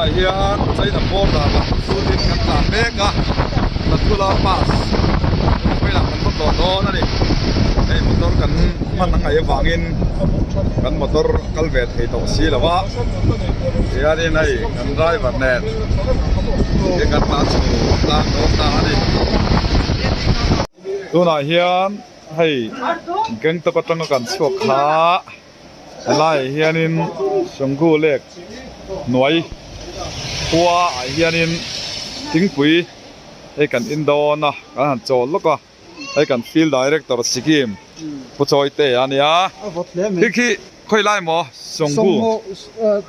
này hiện xây là bom là du lịch ngắm làm mét à là thu la pass quay lại mình bắt đó nó đi đây motor cần mình đang ngày vàng in cần motor calvet thì tổ xí là vợ thì anh này cần driver nè cái cần lá chủ lang đó ta đi tu này hiện hay kinh tế có trong cần suộc khá lại hiện in sông gu lek nói qua hiện in tiếng quýไอ้กันอินโดนะกันหันโจลก็ไอ้กันฟิลด์ดีเรคเตอร์สิกิมผู้ช่วยเตะอันนี้อ่ะที่ค่อยไล่หมอสงกู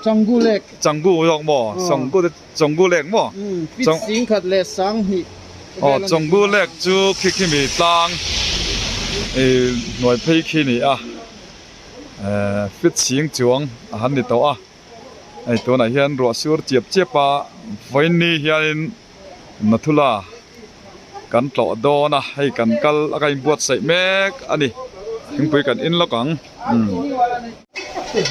จังกูเล็กจังกูยองหมอสงกูเล็กหมอฟิตสิงขัดเลสังหิอ๋อจังกูเล็กจูคิมีตังหน่วยพี่ขี้นี่อ่ะฟิตสิงจวงหันนี่ตัวอ่ะไอ้ตัวไหนเฮียนรัวซูร์เจ็บปะไฟนี่เฮียนนัทุลากันต่อโดนะให้กันกัลอะไรบวชใส่แม็กอันนี้ยังไปกันอินแล้วกัง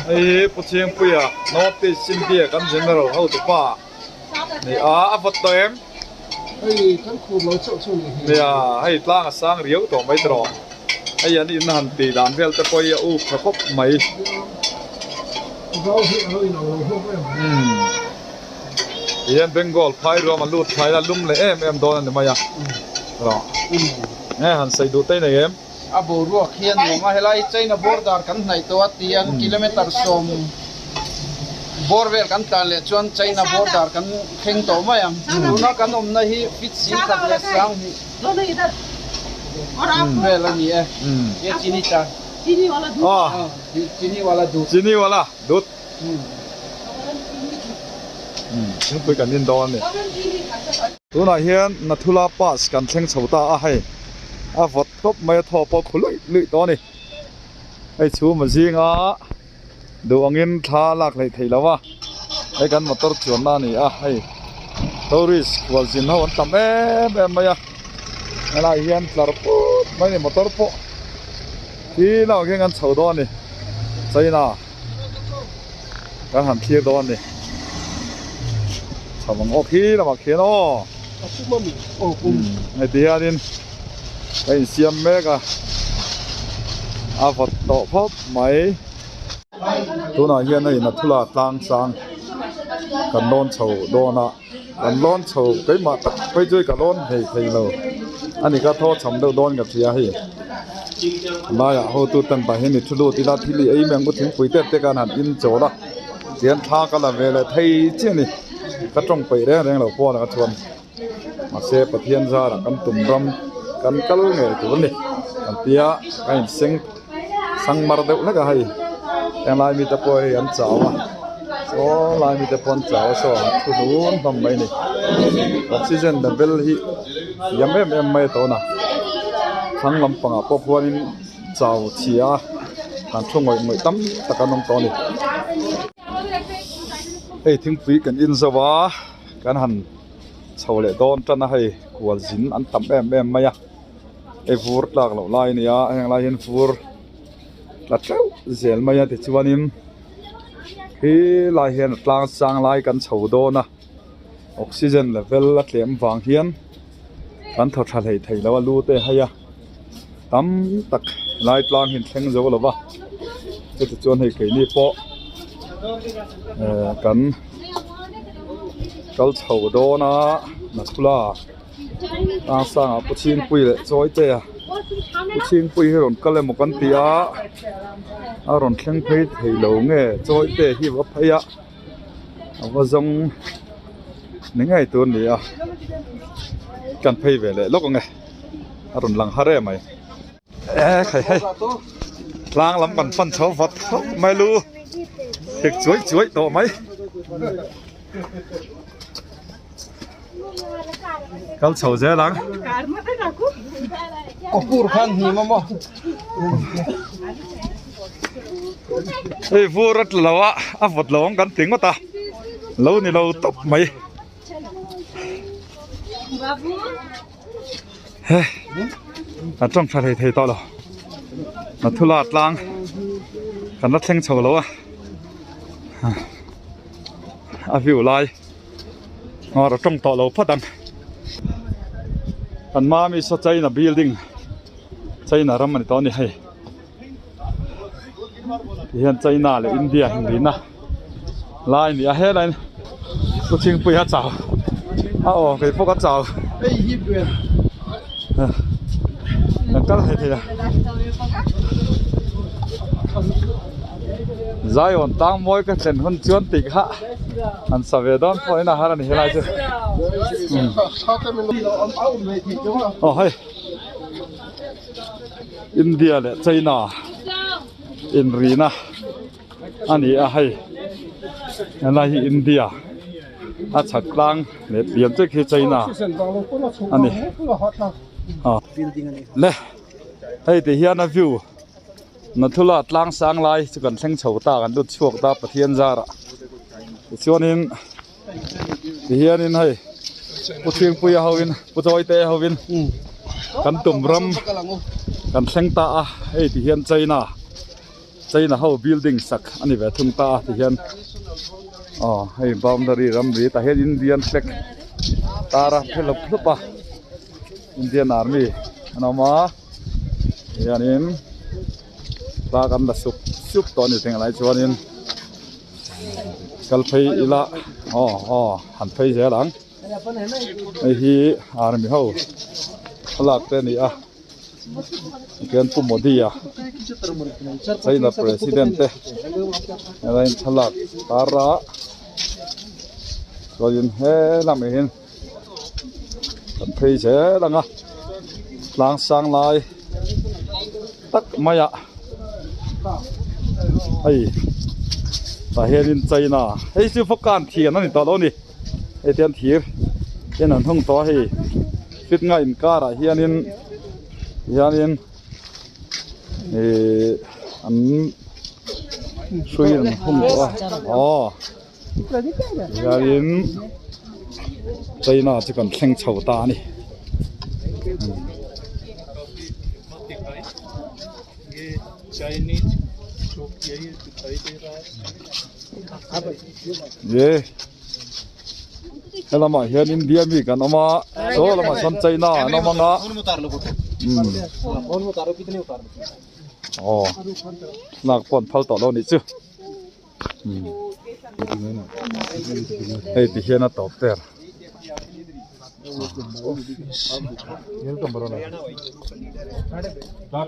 ไอ้ผู้เชี่ยงปุยอ่ะนอติสินเดียกันเจเนอรัลเขาตัวป้านี่ฟัดตัวเอ็มไอ้ทั้งคู่เราเช่าช่วงนี้เนี่ยให้ตั้งสร้างเรียวตัวไม่ตรองไอ้ยันอินหันตีด่านเวลตะปอยอู้พระคบไม่ยันเบงกอลไพ่รวมมาลูดไพ่ละลุ่มเลยเอ็มโดนนี่มาอย่างรอเนี่ยหันใส่ดูเต้นเอ็มบัวรัวเขียนหัวมาให้ไล่ใจนะบอร์ดาร์กันในตัวเตียงกิโลเมตรสมบอร์เวลกันตาเลชวนใจนะบอร์ดาร์กันเข่งตัวมาอย่างดูนักกันอมนะฮีฟิตสิงขัดเลสังฮีเวลานี้เอจินิตาจีนี่วาลาดูดซึ่งไปกันอินโดนเนี่ยตัวไหนเฮียนนัทุลาปัสกันเชิงชาวตาให้วัดครบไม่ทอปอขลุยตัวนี้ไอ้ชูมันซิงดูอังอินท่าลักเลยทีแล้ววะไอ้กันมอเตอร์ชวนนั่นนี่ให้ตัวริสควอลซินเขาวันตั้มไม่อะไรเฮียนลาร์ปุ๊บไม่เนี่ยมอเตอร์ปุ๊บที่เราแข่งกันชาวตัวนี่ใช่น่ะกันหันเทียตัวนี่ชาวมังโอพี่เรามาเขียนไอ้เดียดินไอ้เสียมเมกฟัดต่อพบไหมตัวไหนเฮียนนี่นัทุลาตังสังกันโดนชาวโดนกันโดนชาวก็มาไปช่วยกันโดนเฮ้ยเราอันนี้ก็โทษชมโดนกับเสียให้นายเขาตัวตั้งแต่เห็นทุลุติลาทิลีไอ้แมงก็ถึงปุ๋ยเต็มกันหันอินโจละเสียนท่ากันละเวลาไทยเจ้านี่ก็จ้องไปเรื่องเราพ่อนะก็ชวนมาเสพเทียนซากันตุ่มรำกันกัลเงยตัวนี้กันเปียกันเซ็งสังมาร์เดวแล้วก็ให้แต่ลายมีแต่ปอยอันเจ้าโอ้ลายมีแต่ปนเจ้าสอนทุนทำไมนี่ออกซิเจนดับเบิลฮียังไม่โตนะทั้งลำปังพวกพวกนี้เจ้าเชียการช่วงไม่ตั้มตะการน้องตอนนี้ไอ้ถึงปีกันอินสวะกันหันชาวเล่โดนจันให้กวาจินอันตั้มไม่อะไอ้ฟูร์หลักเหล่าลายนี่อะอย่างลายเห็นฟูร์หลักเจ้าเสียไม่อะแต่ชวันนี้ที่ลายเห็นกลางสร้างลายกันชาวโดนนะออกซิเจนเลเวลละเลียมวางเฮียนกันทอดทะเลไทยแล้วว่ารู้เตะให้อะตั้มตักลายกลางเห็นแข็งเจ้าหรือวะจะชวนให้เกยนี่โปกันกัลชาวโดนะนัทุลาต่างสังผู้ชิงปุยเลยจอยเตะผู้ชิงปุยให้หล่นก็เลยหมกันเตียหล่นแข็งเพยเที่ยวเงี้ยจอยเตะที่วัดพยะว่าจงนี่ไงตัวนี้กันเพยไปเลยลูกไงหล่นหลังฮาร์เร่ไหมใครล้างลำกันฟันเช้าฟัดไม่รู้เด็กช่วยโตไหมกัลเฉาเจ้าหลังก็พูดขันหิมะมั้งไอ้ฟูรัดเราฟัดเรากันถึงว่าตาเรานี่เราตบไหมเฮ้ยจ้องทะเลไทยต่อหรอนัทุลาตลางกันรัดเส้นเฉาแล้ววิวลาย เราต้องต่อเราพัดดังอันมามีสใจนะบิลดิ้งใจนะรำมันตอนนี้ให้เห็นใจน่าเลยอินเดียหินนะลายนี่เฮ้ยลายกูชิงปุยฮัดเจ้าอ้าวไปพวกฮัดเจ้าไอ้ฮิบเวยนั่นก็ให้ทีละใจอ่อนตั้งมวยก็เช่นคนชวนติกฮะอันสวีดอนพอนี่นะฮะนี่เฮ้ยไรจ้ะอ๋อเฮ้ยอินเดียเลยใจน่าอินรีนะอันนี้ให้อะไรอินเดียอาชักกลางเนี่ยเปลี่ยนจากที่ใจน่าอันนี้เล่ให้ที่เฮียนะวิวนัทุลาตลางสังไลจะกันเส้นเฉาตากันดุดช่วงตาปะเทียนจาระช่วงนี้ที่เฮียนี่ให้ผู้เชียงปุยเฮาวินผู้จอยเตะเฮาวินกันตุ่มรำกันเส้นตาให้ที่เฮียนใจน่าเฮาบิลดิ้งสักอันนี้แบบทุ่งตาที่เฮียนอ๋อให้บอมดารีรำรีแต่เฮียนอินเดียนเฟกตาระเพลพลุปะอินเดียนอาร์มีอันนั้นมาเฮียนินตากันละซุปตอนนี้ถึงอะไรชวนนินกัลเพย์อีละอ๋อหันเพย์เสียหลังไอ้ที่อาร์มีเฮาพลักเตนี่อ่ะเกินปุ่มโมดีอ่ะใช่นะประธานเต้อะไรพลักตาระก็ยินเฮล่ะไม่เห็นกันเพย์เสียหลังอ่ะหลังสังลายตักมาอ่ะไอ้ตาเฮลินใจน่ะไอ้ซื้อฟักการเทียนนั่นนี่ตอนนี้ไอ้เทียนเทียนเฮียนั่นห้องต่อให้ฟิตง่ายอินการะเฮียนินอันช่วยนั่นห้องต่ออ๋อเฮียนินใจน่ะจะกันแข่งเฉาตานี่เย่แล้วมาเห็นอินเดียมีกันเอามาโซ่แล้วมาสนใจน่ะน้องมังอ่ะอ๋อนักปนพัลต่อเรานี่จื้อเฮ้ยที่เห็นน่ะตอบเตอร์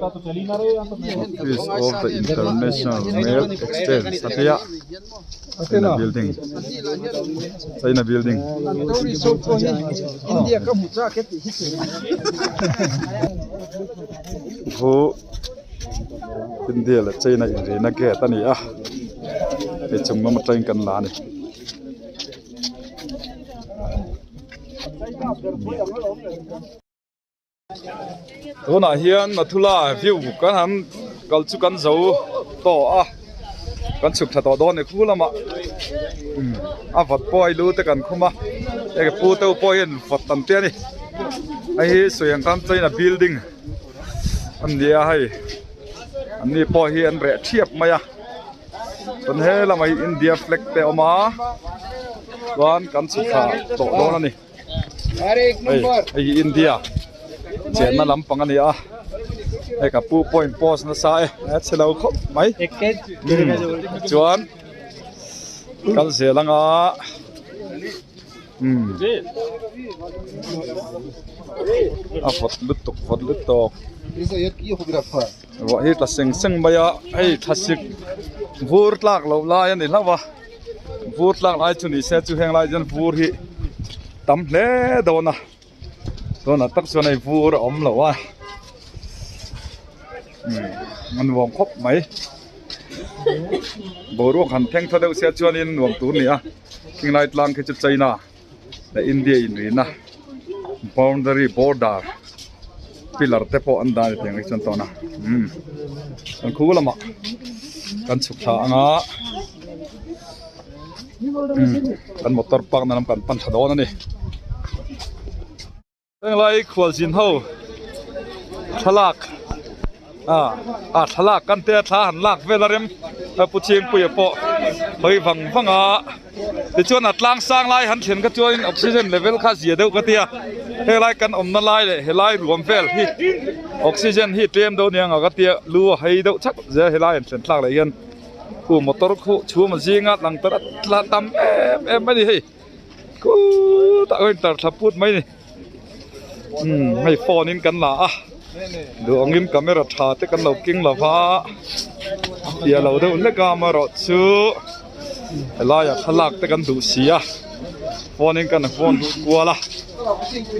Office of the International Mail Exchange Satya China building India ka mucha ke ti Ho India la China in na ke tani a pe chung ma train kan la niตัวน่ะเฮียนนัทุลาวิวกันหันกัลจุกันเจ้าต่อกันสุกถ้าต่อโดนเนี่ยคู่ละมาฝัดปอยรู้แต่กันคุ้มมาไอ้กับปูเต้าปอยเห็นฝัดตันเตี้ยนี่ไอ้สวยงามใจน่ะบิลดิ้งอันเดียให้อันนี้ปอยเฮียนเระเทียบมาอ่ะตอนเฮละมาอินเดียเฟล็กเตอมาวันกันสุกถ้าต่อโดนนั่นนี่ไอ้อินเดียเจนมาลำปังอันนี้ไอ้กับปูปอยน์โพสนะสายเสร็จแล้วครบไหมจวนกันเสียแล้วฝนลุดตกว่าเฮ้ยตัดเสียงใบไอ้ทัศน์ฟูร์ลากเราลายนี่แล้ววะฟูร์ลากลายชุนี่เสียจุแห่งลายจนฟูร์ที่ตั้มเล่โดนนะตักส่วนไอ้ฟูร์อมเหรอวะมันหวงครบไหมบรูขันแทงทะเลเสียจวนอินหวงตัวนี้ทิ้งไล่ตลางคือจุดใจน่ะในอินเดียอินวีนะ boundary border pillar เตปอันดานี่เพียงไอ้จวนตัวน่ะกันคู่ละมั้งกันสุขทางกันมอเตอร์ปังนั่นกันปั่นถนนนั่นนี่ตั้งไล่ขวดสินเท่าทลาก ทลากกันเตะทหันลากเวลาเรมปุชิงปุยปอเฮ้ยฟังเดี๋ยวชวนอัดล้างสร้างลายหันเห็นก็ชวนออกซิเจนเลเวลค่าเสียเดียวก็เตียเฮลัยกันนั่นลายเลยเฮลัยรวมเฟลที่ออกซิเจนที่เตรียมโดนยังก็เตียรู้ให้เดียวชักจะเฮลัยเห็นลากเลยยันกูมอเตอร์คู่ชูมันซิงัดหลังตระตำไม่ได้ให้กูตะเอิญตะพูดไม่นี่ไม่ฟอนินกันละดูอังยิมกาเมราถ่ายแต่กันเรากิ้งละฟ้าเดี๋ยวเราเดินเล็กมารอชูลายทลากแต่กันดูเสียฟอนินกันฟอนดูกลัวละ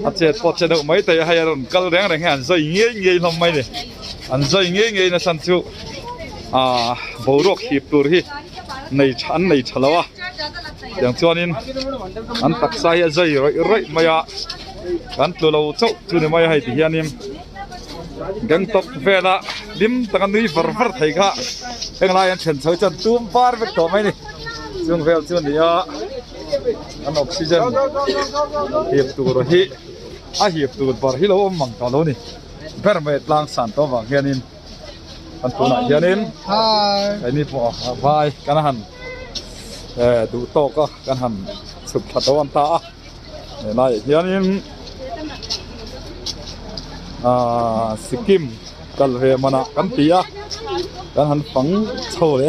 อาเจ็ดพอจะดูไม่แต่ให้เรากัลแรงหันใจเงี้ยทำไมเนี่ยอันใจเงี้ยนะสันชูบรกหีบตัวที่ในฉลาวะอย่างชวนนินอันตักใส่ใจไรไม่อะกันตัวเราเจ้าตัวนี้ไม่ให้ที่ยันนิมกังตกเวลาดิมตะกันนี้ฟร์ไทยค่ะเองลายอันเฉินเฉยจันตุ้มฟาร์ไปต่อไหมนี่ช่วงเวลช่วงนี้อันออกซิเจนหีบตัวเราที่หีบตัวบาร์ที่เรามังตลอดนี่เพื่อไม่ล้างสารตัวบางยันนิมอันตัวไหนยันนิมไอ้นี่พอไปกันหันดูโต๊ะก็กันหันสุดตะวันตาลายยันนิมสิกิมกัลเวมันะกันตีกันหันฝังโชเลย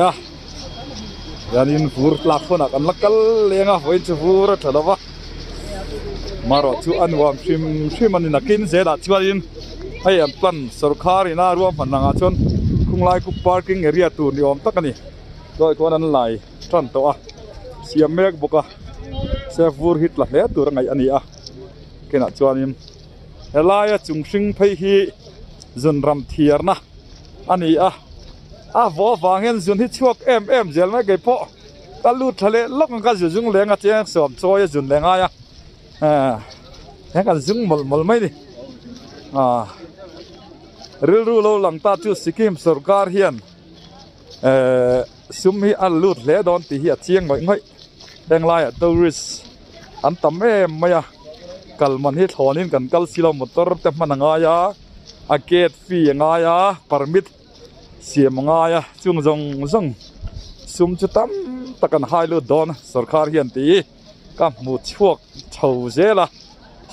ยันนินฟูร์ลักคนกันลักกัลเลี้ยงไว้จะฟูร์ทะเลวะมารอชูอันวามชิมันนักกินเสียดชวนยินให้อันพลันสุรคารีน่ารวมพันนางชนคุงไล่กุปาร์กิ้งเอเรียตูนิยมตักนี่โดยคนนั้นไล่ทันตัวเสียเมกบุกเซฟูร์ฮิตละเลี้ยตัวไงอันนี้แค่นั้นชวนยินเฮลายจุงชิงไปฮีจนรำเทียร์นะอันนี้วอฟังเห็นจนที่ช่วงเอ็มเจลไม่เก็บพอตะลุดทะเลล็อกกันจุงแรงเจียงสอบโซ่จุนแรงแรงกันจุงมลไม่ดิรู้เราหลังตาจุสิกิมสุรการเฮียนซุมฮีอันลุดเล่ดอนตีเฮียเชียงไม่แรงลายตัวริสอันตั้มไม่กัลมันฮิตหอนินกันกัลสิลมตอร์เต็มมันงายอาเกตฟีงายปาร์มิดเสียมงายจุงซุมจุตั้มตะกันไฮลูดอนสุรคาร์เฮียนตีกับมุดชวกเฉาเจละ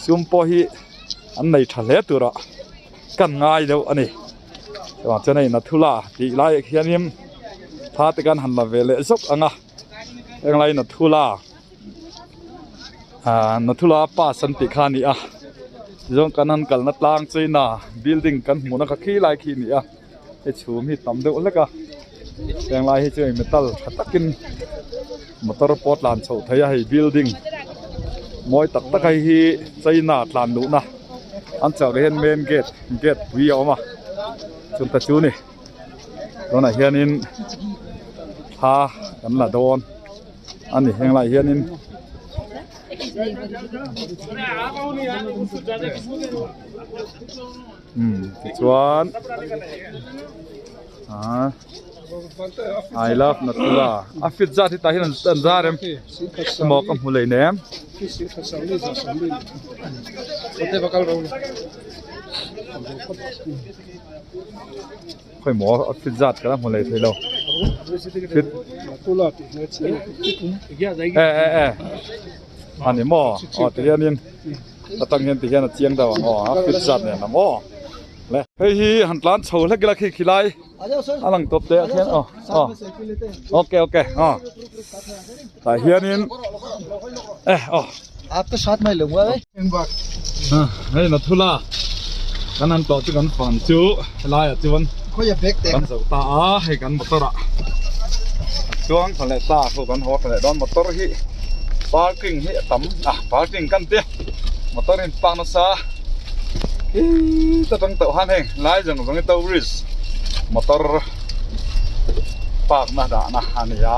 ซุมพอฮีอันในทะเลตัวละกันง่ายเดียวอันนี้ว่าจะในนัทุลาตีไล่เฮียนิมท้าตะกันหันละเวเลซุกอังยังไงนัทุลานัทุลาป้าสันติขานี่จงกันนั้นกันนัดลางใจน่ะบิลดิ้งกันหมุนกับขี้ลายขี้นี่ไอชูมีต่ำเดียวเล็กยังไงให้เจอเมทัลตักกินมอเตอร์พอร์ตลานโฉบทายให้บิลดิ้งมวยตักให้ใจน่ะลานดูนะอันเจ้าเห็นเมนเกตวิ่งออกมาจนตะจูนี่ตอนไหนเฮียนินพากันละโดนอันนี้ยังไงเฮียนินชวนI love Natula. After that, it is Tanzarem. Smoke Mulay name. Quite more after that, Mulay Hello. Animal, or the Indian. The Tangan the Yana Tianga, or after that, and more. Hey, and lunch, how like Kilai. Alang top there again. Okay. I hear him. After shot my lung, well, hey, Natula. Can I talk to gun fun too? Lie at one. Quite a big thing. Hey, gun motor. Chuang for let that for one horse and motor he. Parking here, parking can there. Motor in Panasa. ต้องเต่าหันเองไล่จังตรงนี้เต่าริสมอเตอร์ปากน่าด่านะฮันยา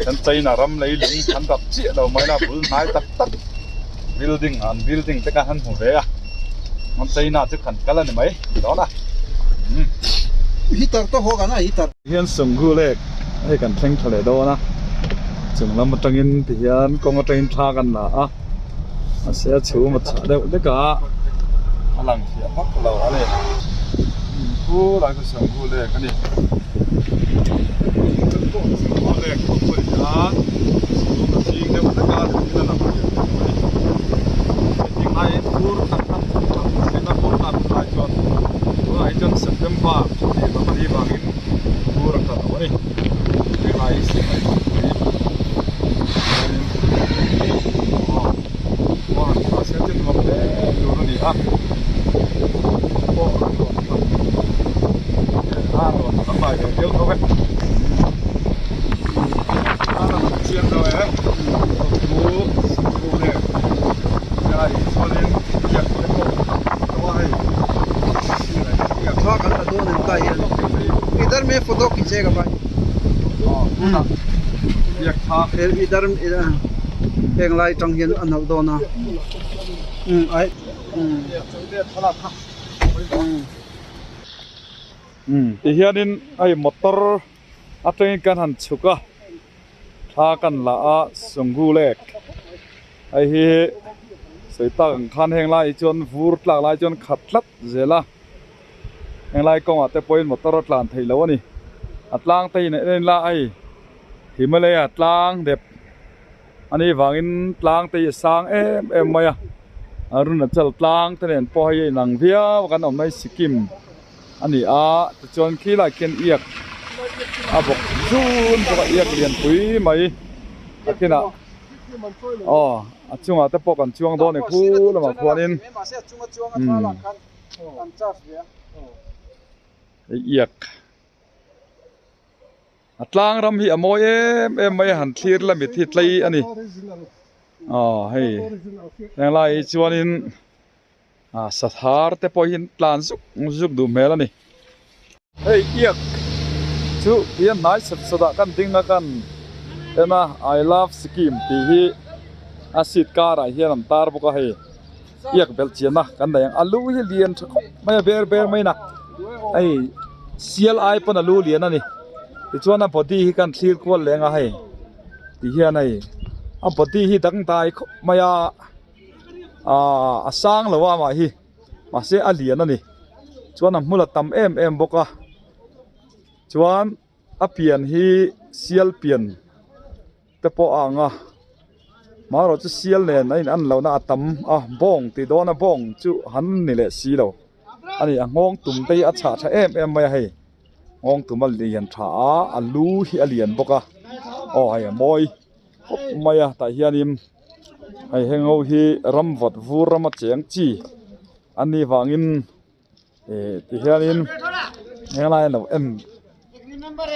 ฉันใจน่ารำเลยลิงฉันตัดเจี๊ยเราไม่น่าบุญหายตักบิลดิ้งแต่การหันหัวเรียมันใจน่าจะขันกันแล้วนี่ไหมđóนะฮีตาร์ต้องหัวกันนะฮีตาร์เฮียนส่งกูเล็กให้กันเพ่งทะเลโดนะจึงเรามาตั้งยินเฮียนกองมาตั้งยินท่ากันนะเสียชูมาฉะเด็กเด็ก lang thì mắc lâu à này cú lại cái sòng cú này cái này cú này không phải là nó chỉ cái một cái là nó làm gì thì ai cú tắt tắt thì nó cú tắt lại cho ai cho September thì nó đi vào cái cú ra tận này cái này sẽ sẽ trên một cái đồ này à, bộ ăn đồ nó phải để tiêu thôi, ăn là chiên rồi đấy, cú này, cái cho nên việc của nó hay, Thua kan adu nan kai idhar mein photo खींचेगा भाई việc thà फिर इधर एक लाई टंगियन अनल दो ना आई thì hiện đến ai motor ở trên căn hàn chuka tha căn là sông gu lek ai hi sợi tang khan heng lai chon vur tlang lai chon khat lat zela heng lai kong ate point motor tlan thei lo ani atlang tei ne la ai Himalaya tlang dep ani wangin tlang tei sang em maya arun chal tlang ten po hi nang via kan om nai Sikkim ani a chon khi lại ken iak a bok jun to iak lian pui mai akina achunga te pok an chuang do ne khu lama khuanin iak atlang ram hi amoi em mai han thlir la mi thi tlai ani hei nang lai chuanin sathar te po hin tlan zuk du mel ani hei iak chu hian nai sat sada kan dinga kan ena I love Sikkim ti hi asit kara hian am tar boka hei iak bel chiana kan dayang alu hi lian thakop mai ber mai na ai sial ai pon alu lian ani ti chuan a body hi kan thlir kwal lenga hei ti hian ai a body hi dang tai maya sang lawa ma hi ma se a lian ani chuan a hmula tam em boka chuan a pian hi sial pian te po anga maro chu sial nen an lo na atam bong ti dona bong chu han ni le si lo ani a ngong tum te a cha tha em mai hei ngong tum a lian tha a lu hi a lian boka ai moi maya ta hianim ai hengo hi ramwat vur rama cheng chi ani wangin ti hianin ngelai no em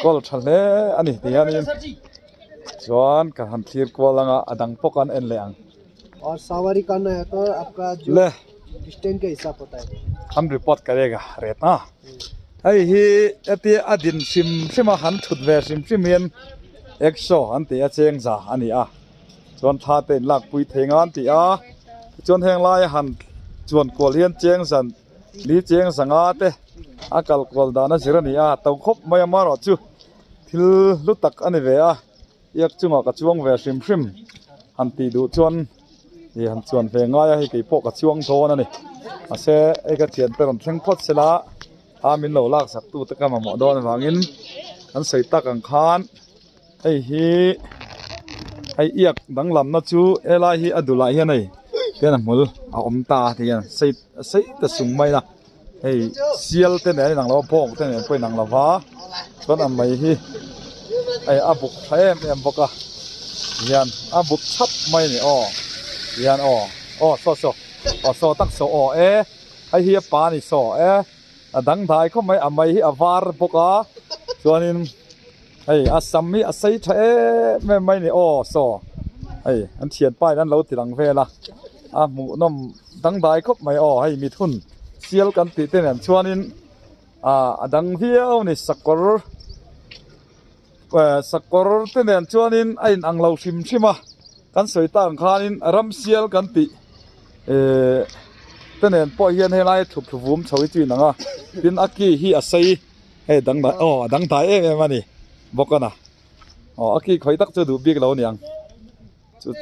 kol thale ani ti hianin chuan ka han thlir kwalanga adang pokan en leang और सवारी करना है तो आपका जो le distance के हिसाब होता है हम report करेगा रेतना ai hi ati adin sim han thut ve sim yen exo an ti a cheng za ani a chuan tha te lak pui thengan ti a chuan heng lai han chuan kol hian cheng san li cheng sanga te akal kol dana zirani a to khop mai ma ro chu thil lutak ani ve a yak chunga ka chuang ve sim han ti du chuan hi han chuan ve nga ya hi ke po ka chuang thon ani ase e ka thian pe ron thleng phot sela min lo lak sak tu te ka ma mo don wangin kan sei tak ang khan ai hi ai iak dang lam na chu ela hi adula hi nei ken mul a om ta ti yan sei ta sung mai na hei sial te ne nang lo pok te ne poi nang la wa chuan am mai hi ai abuk thaem em boka yan abuk chap mai ni yan so tak so ai hi pa ni so dang thai kho mai amai hi avar boka chuanin ai asam mi asai thae me mai ni so ai an thian pai nan lo tilang vela mu nom dang dai khop mai hai mi thun sial kan ti ten an chuanin adang hiau ni sakor ten an chuanin ain anglo shima kan soita ang khanin ram sial kan ti ten en po hian helai thup thuvum chawi chi nanga tin aki hi asai dang dai em ani bokana aki khoi tak chu du big lo niang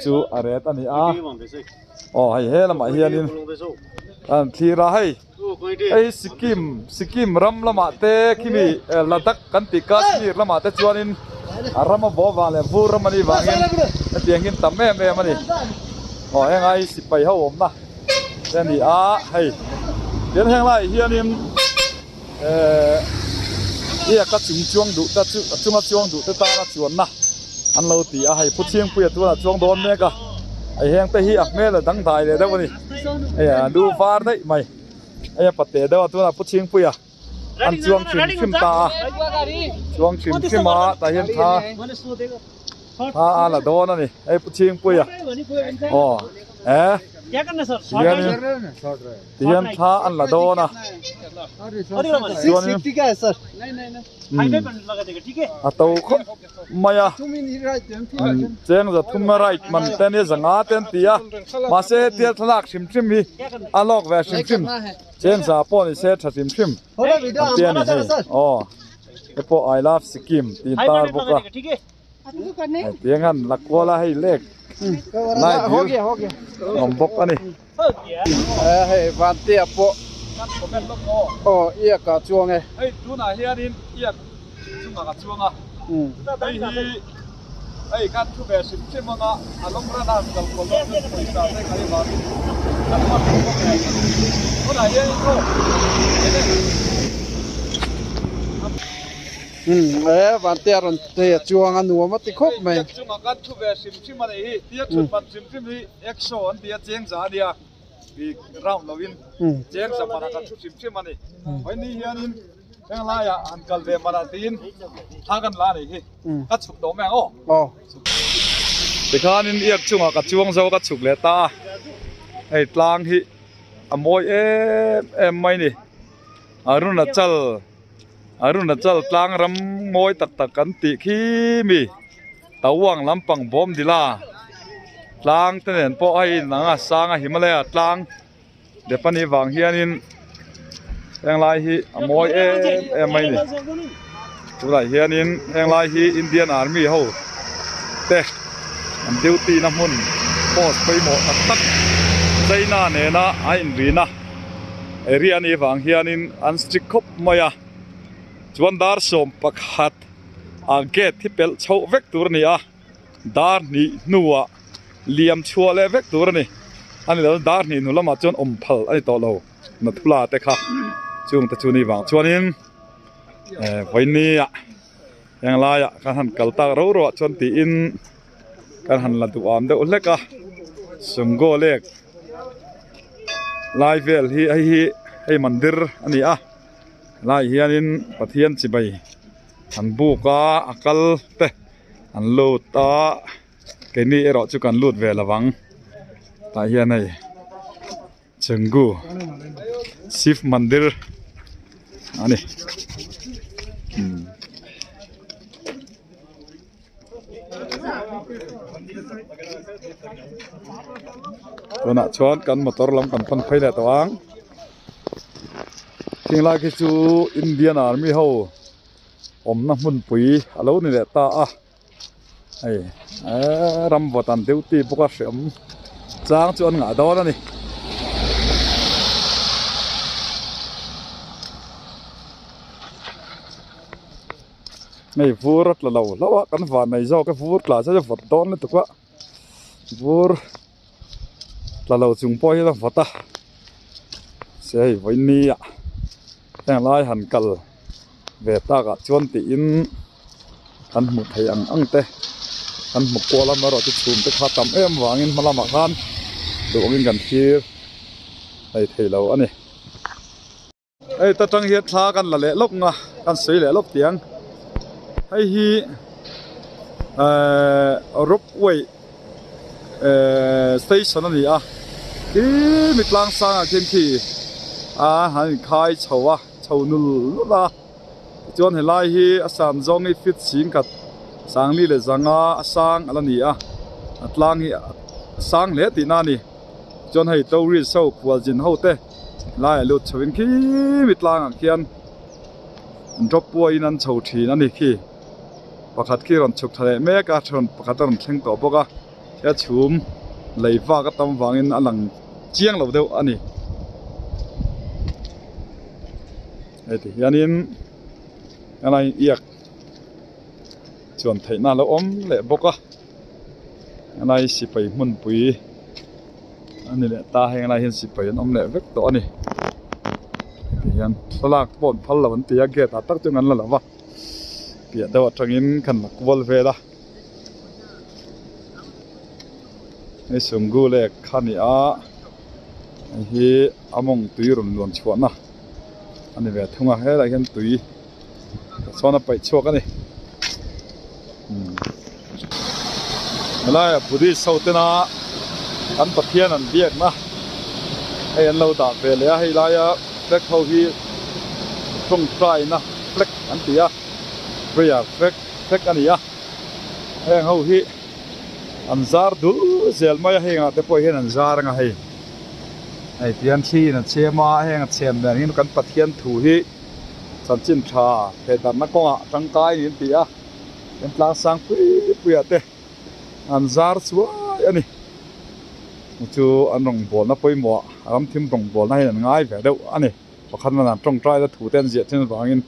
chu aret ani hai he lama hianin an thi ra hay ai sikim ram lama te kimi ladak kan ti kashmir lama te chuanin arama bo wa le vu ramani wangin tiangin tamme me mani o engai sipai ho om na ten hi a hay den heng lai hianin ia ka chuang du ta chuang du te ta na chuan na an lo ti a hay puchiang pui tu na chuang don me ka ai heng te hi a me la dang dai le da wani ai du far dai mai ai patte da tu na puchiang pui a an chuang chim ta chuang chim ma ta hian tha a la don ani ai puchiang pui a o क्या करना sir tiyan tha an la don a safety का है sir highway पर लगा देगा ठीक है a to kho maya तुम in right cheng za thum right man ten ye zanga ten tia ma se tia thlak chim hi alok ve chim chen za po ni se tha chim होगा video an tia ni हमारा sir oh epo I love Sikkim tin highway tar पर boka लगा देगा ठीक है ai tiangan lakwa hay lek हो गया ngom bok ani हो गया है vanti apo oh iya ka chuang e ai tu na hianin ia chunga ka chuanga ai kan thu be sim manga along ra na kal ko lo ko sa sai kai ba kan ma ko na hian ko vanti aron te chuang anu ma ti khop mai chunga kan thu be sim ma nei tia chun pan sim hi 100 an tia cheng za dia bi round lovin cheng sa mana kan thu sim ma nei hoi ni hianin cheng la ya an kal ve mana tin thagan la nei hi ka chuk do meng o oh tikhanin iak chunga ka chuang zo ka chuk le ta ei tlang hi amoi em mai ni arunachal tlang ram ngoi tak kan ti khi mi tawang lampang bom dila tlang tenen po ai nanga sanga himalaya tlang depani wang hianin eng lai hi amoi em mai ni tulai hianin eng lai hi Indian Army ho te an duty na mun post pai mo tak China ne na ain rina area ni wang hianin an strict khop maya chuan dar som pakhat a gate thi pel chho vek tur ni a dar ni nuwa liam chua le vek tur ni ani lo dar ni nu lama chon phal ani to lo na thula te kha chung ta chu ni wang chuanin voini ya yang la ya kan han kal ta ro chon ti in kan han la du am de uleka sungo lek lai vel hi mandir ani a lai hianin pathian chibai an buka akal te an lut ta ke ni ero chu kan lut ve lawang ta hian nei chenggu Shiv mandir ani tuna chuan kan motor lam kan phan phai le tawang thingla ki chu Indian Army ho omna mun pui alo ni le ta a ai ram votan duty buka sem chang chuan nga do na ni nei vurat la lawa kan va nei zo ka vur kla sa vot don le tukwa vur la lo chung poi la vota sei voini ya teng lai han kal ve ta ka chuan ti in kan mu thei ang te kan mu ko la ma ro ti chum te kha tam em wangin malama khan do ngin kan thir ai thei lo ani ai ta tang hiat thla kan la le lok nga kan sei le lok tiang ai hi Ropeway station ani a ki mitlang sang a ken khi a han khai chhowa chhonul la chuan helai hi asan zong i fit sing kat sangli le zanga asang alani a atlang hi sang le ti na ni chuan hei to ri so kwal jin ho te lai lut chawin khi mitlang a khian drop point an chho thin ani khi pakhat ki ron chuk thale me ka thon pakhat ron thleng to boka ya chum leiwa ka tam wangin alang chiang lo deuh ani ไอ้ที่ยันนินอะไรเอียกชวนไทยน่าละอมเละบกอะอะไรสิไปมุนปุยอันนี้แหละตาให้อะไรเห็นสิไปอมเละเวกตัวนี่ยันสลากปนพัลละวันตียเกตตักจังงั้นละวะเปียดว่าจังอินขันหลักวอลเวล่ะไอ้สงกูเล็กขันนี้ไอ้ที่อมงตุยรุนล้วนชวนนะอันนี้แบบทุ่งอะไรเห็นตุยซ้อนไปชัวกันนี่อะไรบุรีสาวเตนะอันปะเทียนอันเบียกนะไอ้อันเราด่าไปเลยให้ลายเล็กเขาที่ตรงใจนะเล็กอันตีอะเบียกเล็กอันนี้อะให้เขาที่อันซาร์ดูเซลมาให้งาแต่พอเห็นอันซาร์งาให้ไอ้เทียนชีนั่นเชื่อมาให้งาเชื่อแบบนี้กันปะเทียนถูที่สันจินชาเพดานนักก็จังกายนี่ตีอะเป็นปลาสังปุยเตะอันซาร์สวยอันนี้จูอันรองบอลนับไปหมดอารมณ์ทีมรองบอลนั่นง่ายแบบเดียวอันนี้พอขันมันตรงใจแล้วถูเต้นเสียที่นั่นบางอิน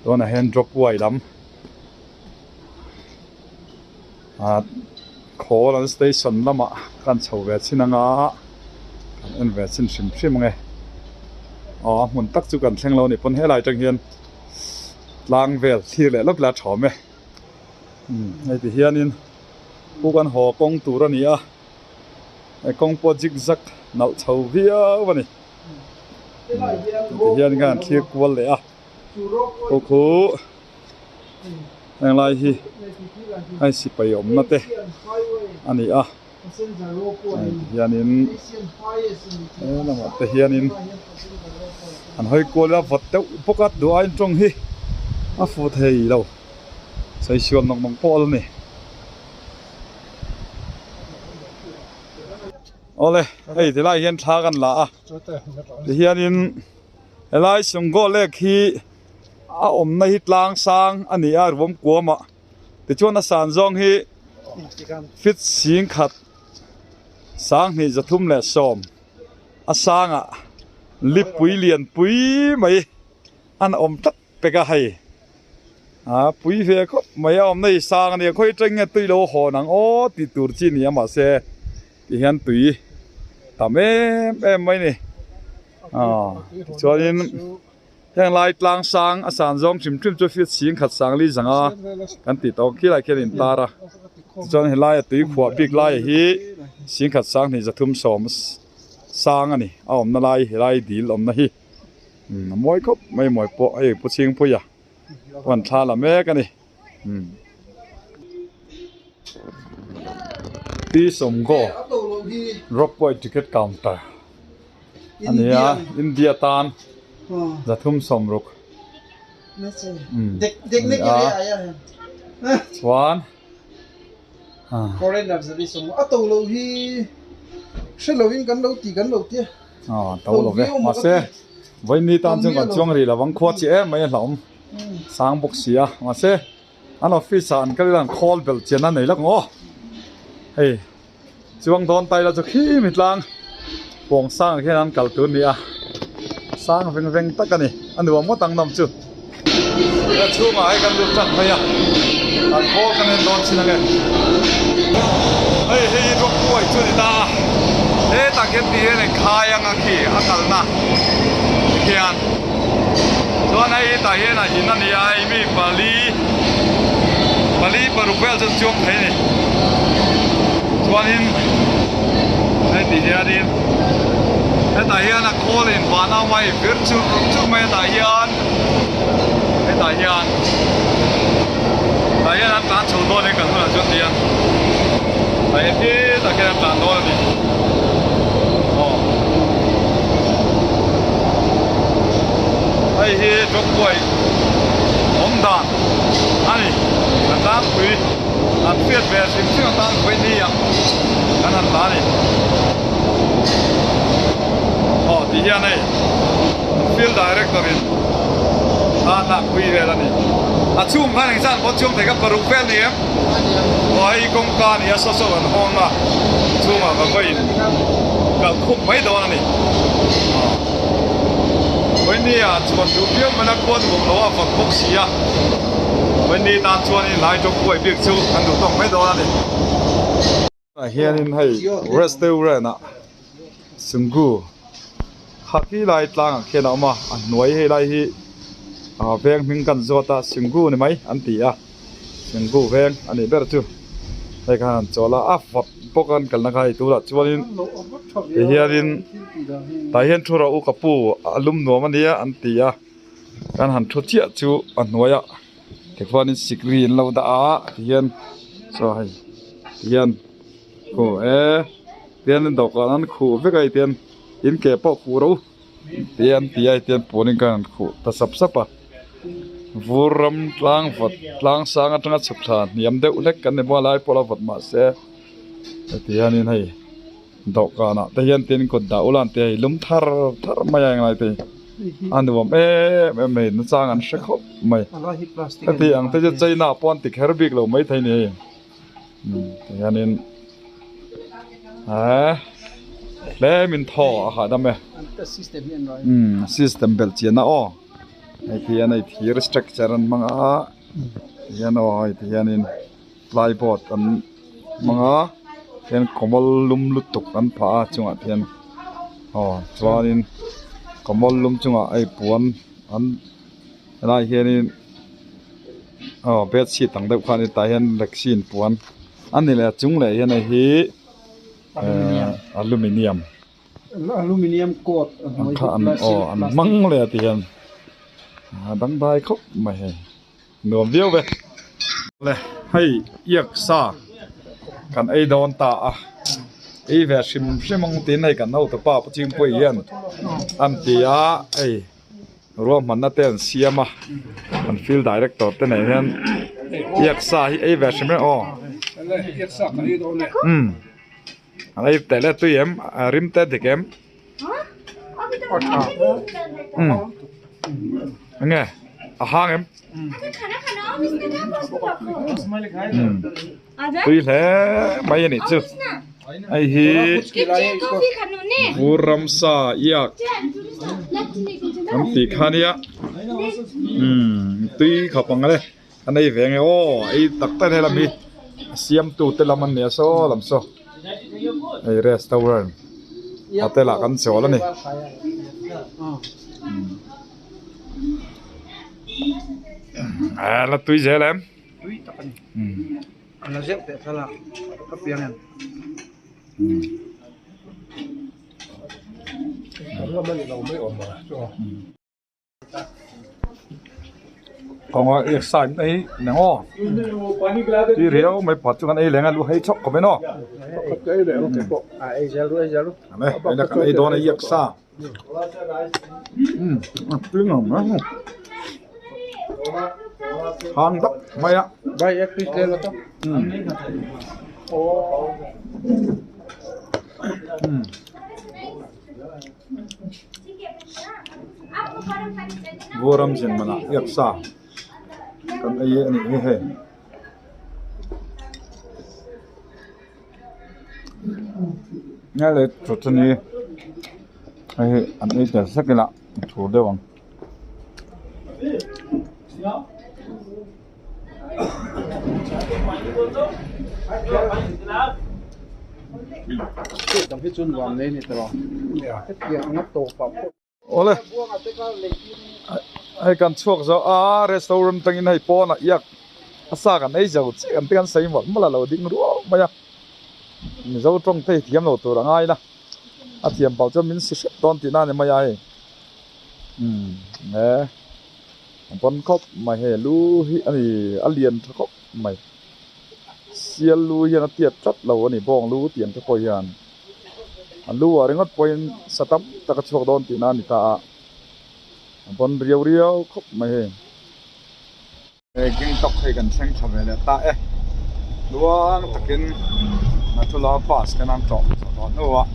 ตัวนั้นเห็นดรอปไว้ดำขอแล้วสเตชันละมาการเช่าเวชินังการเอ็นเวชินชิมไงอ๋อหมุนตักจุกันแข่งเราเนี่ยพ้นให้ลายจังเฮียนลางเวลที่แหละแล้วปลาฉอมไหมไอ้ที่เฮียนินผู้กันหอกงตัวนี้ไอ้กงปอจิกซักหนาวเฉาเวียวันนี้ที่เฮียนกันเทียกวันเลยโอ้โหอย่างไรที่ให้สิไปอมนั่นเต้อันนี้เฮียนินนั่นว่าแต่เฮียนินอันให้กลัวแล้ววัดเต้าพวกดูไอ้ตรงที่ฟูเทยเราใส่ชวนน้องๆพอแล้วนี่เอาเลยเฮ้ยที่ไรเห็นท่ากันละที่เฮียนินอะไรสงก็เล็กที่อมในหิตลางสร้างอันนี้รวมกลัวมาแต่ชวนนักสานจงที่ฟิตสิงขัดสร้างนี่จะทุ่มแหล่ซอมสร้างลิบปุ๋ยเลียนปุ๋ยไหมอันอมตัดไปก็ให้ปุ๋ยเฟก็ไม่เอาในสร้างเนี่ยค่อยจังเงี้ยตุยโลหอนังโอ้ติดตัวจีนี่มาเสียที่เห็นตุยทำไม่นี่ชวนนี้ยังไล่กลางสร้างสานจงชิมจะฟิตสิงขัดสร้างลีจังกันติดต่อกี่ไรแค่ลินตาระจนเห็นไล่ตุยขวบบิ๊กไล่ฮีสิงขัดสร้างนี่จะทุ่มสอมสร้างอันนี้เอานั่นไล่ดีลมนะฮีมวยก็ไม่มวยปะไอ้ผู้ชิงผู้ยาวันท่าละแม่กันนี่ที่สมก็รับไว้ติเกตカウンターอันนี้อินเดียตานจะทุ่มสมรุกเด็กนี่กี่เลยสวานโคเรนดับสวิสมตัวเราที่เชื่อเราวิ่งกันเราตีกันเราเตี้ยตัวเราเนี่ยมาเซ่วันนี้ตามจังหวัดจวงรีละวังขวดเจ้ไม่หลงสร้างบุกเสียมาเซ่อันออฟฟิศสานก็เรื่องคอลเบลเจนั่นไหนแล้วง้อเฮ้ยจวงตอนไตเราจะขี้มิดลังปวงสร้างแค่นั้นกัลตุนนี่สร้างเวงตักกันนี่อันนี้ว่ามั่วตังน้ำจุดแล้วชูมาให้กันดูจัดไปอันโคกันเองโดนชินังเองเฮ้ยรบกวนจุดนี้ตาตาเก็บดีเลยขายยังขี้อักลนะเขียนตอนนี้ตาเห็นนะหินนั่นนี่มีบาลีปรุเวลจะจมให้นี่ตอนนี้ดีเฮียดิตาเห็นนะโคลินบานาไม่เกิดจุไม่ตาเห็นตาเห็นนั้นการชูตัวนี้กันเมื่อจุดเดียนตาเห็นที่ตาเห็นการตัวนี้ไอ้ที่จบป่วยผมด่าอันนี้กันด่าคุยอันเฟียดแบบสิ่งที่กันด่าคุยนี่กันนั่นด่านี่ที่เฮียนี่ฟิลด์ดีเรคเตอร์นี่ด่าคุยเลยนี่ชุ่มกันอีกสักพอชุ่มแต่ก็ปรุกเฟลนี่ว่าไอ้กงการนี่สดๆกันห้องน่ะชุ่มก็ไปก็คุมไม่โดนนี่ วันนี้ชวนดูเพียงมันกวนผมว่าฝนตกเสียวันนี้ตาชวนนี่หลายจกป่วยเบียกชูกันดูต้องไม่โดนนี่เฮียนี่ให้รีสอร์ทนะสงกูขัดที่ไล่ตางเขียนออกมาหน่วยให้ไล่ที่เพียงพิงกันจอดสงกูนี่ไหมอันตีสงกูเพียงอันนี้เบอร์จูให้กันจอละฝัดปกันกันนะใครตัวละชวนนี่เฮียนี่แต่เห็นทุเราอุกปูอารมณ์หนัวมันเนี่ยอันตีการหันทุเทียจูอันหน่วยเด็กวันนี้สิกรีนเราด่าเฮียนสวยเฮียนโอ้เตียนดอกนั้นขู่ไม่เคยเตียนอินเก็บปอกขู่รู้เตียนเตียนปูนิกันขู่แต่สับวูรำล้างฝัดล้างสางอัตงัดสุขทานยามเด็กเล็กกันในบ้านไร่พอเราฝัดมาเสียเตียนนี่ให้ดอกกันนะเตียนกดดาวลันเตียลุ่มทาร์ไม่ยังไงเตียอันนี้ว่าไม่นั่งสางอันเช็คไม่เตียงเตียใจหน้าปอนติดเฮอร์บิกเราไม่ไทยนี่เตียนนี่เล่มินท่อค่ะดำไหมsystem เบลเจียนะอ๋อไอ้ที่อันไอ้ที่ restructure มังอ่ะที่อันอ๋อไอ้ที่อันนี้ plyboard อันมังอ่ะที่อันคอมบอลลุ่มลุตุกอันผ้าจุงอ่ะที่อันอ๋อส่วนนี้คอมบอลลุ่มจุงอ่ะไอ้ปวนอันอะไรที่อันนี้อ๋อเบสชีตต่างเด็กคนนี้ตายอันเล็กชีนปวนอันนี้แหละจุงเลยอันไอ้ที่อลูมิเนียมโกดอันมังเลยที่อันดังได้ครับไม่หน่วมเดียวไปเลยให้เอียกซากันไอ้โดนตาไอ้แบบชิมงตีนให้กันเอาแต่ป้าปจิงป่วยยันอันที่ไอ้รวมมันน่าเต้นเสียมามันฟิลดีเรคเตอร์เต้นไหนเนี่ยเอียกซาไอ้แบบชิมอ๋ออะไรแต่ละตัวริมแต่เด็กไงห่างตัวแหละไม่ยันนี่จูไอ้ฮีบูรัมซาเอียกอันตีขานี่ตีขับปังเลยอันนี้แหวงโอ้ไอ้ตักเต้นให้เรามีเสียมตูเตลมันเนี่ยโซ่ลำโซ่ไอ้รีสอร์ทเอาเตละกันโซ่แล้วนี่แล้วตุยเจริญอันนั้นเจ็บแต่สลักก็เปลี่ยนกันแล้วมันเราไม่ออกมาจ้ะของว่าเอกสารไอ้หนังอ๋อที่เรียวไม่ปัดจุกันไอ้แหลงลูกให้ชกกันไหมเนาะก็ไอ้เดี๋ยวเก็บปอกไอ้เจลูไอ้นักไอ้โดนไอ้เอกสารตึงหรอมั้งห่างตับไม่อะใบเอ็กซ์พิเศษแล้วต้องบูรัมเซนมันอะเอกสารกันไอ้นี่เฮ้นี่เลยจุดนี้ไอ้อันนี้จะสักกี่ละถูกได้บ้างต้องพิจารณาเลยนี่ตลอดเกี่ยวกับตัวปรับโอ้เลยไอ้การช่วงเจ้ารีสอร์ทตั้งอินให้ปอนะอยากอาศัยกันไอ้เจ้าเจ้ากันใส่หมดมาแล้วดิ้งรัวมาจ้ะนี่เจ้าตรงที่เทียมเราตัวง่ายนะอาเทียมเป่าจะมินสิตอนที่นั่นเนี่ยมาใหญ่เนี่ยปนครบไม่เห็นรู้อันนี้อเลียนครบไม่เสียรู้ยันเตียบจัดเราอันนี้บ้องรู้เตียนทุกคนยันอันรู้อะไรงั้นพอยสตัมตะกชกโดนที่นั่นนี่ตาปนเรียวครบไม่เห็นกินตกให้กันเส้นทำเลยตาล้วงตะกินมาทุลาปัสกันนั่งจบตอนนู้น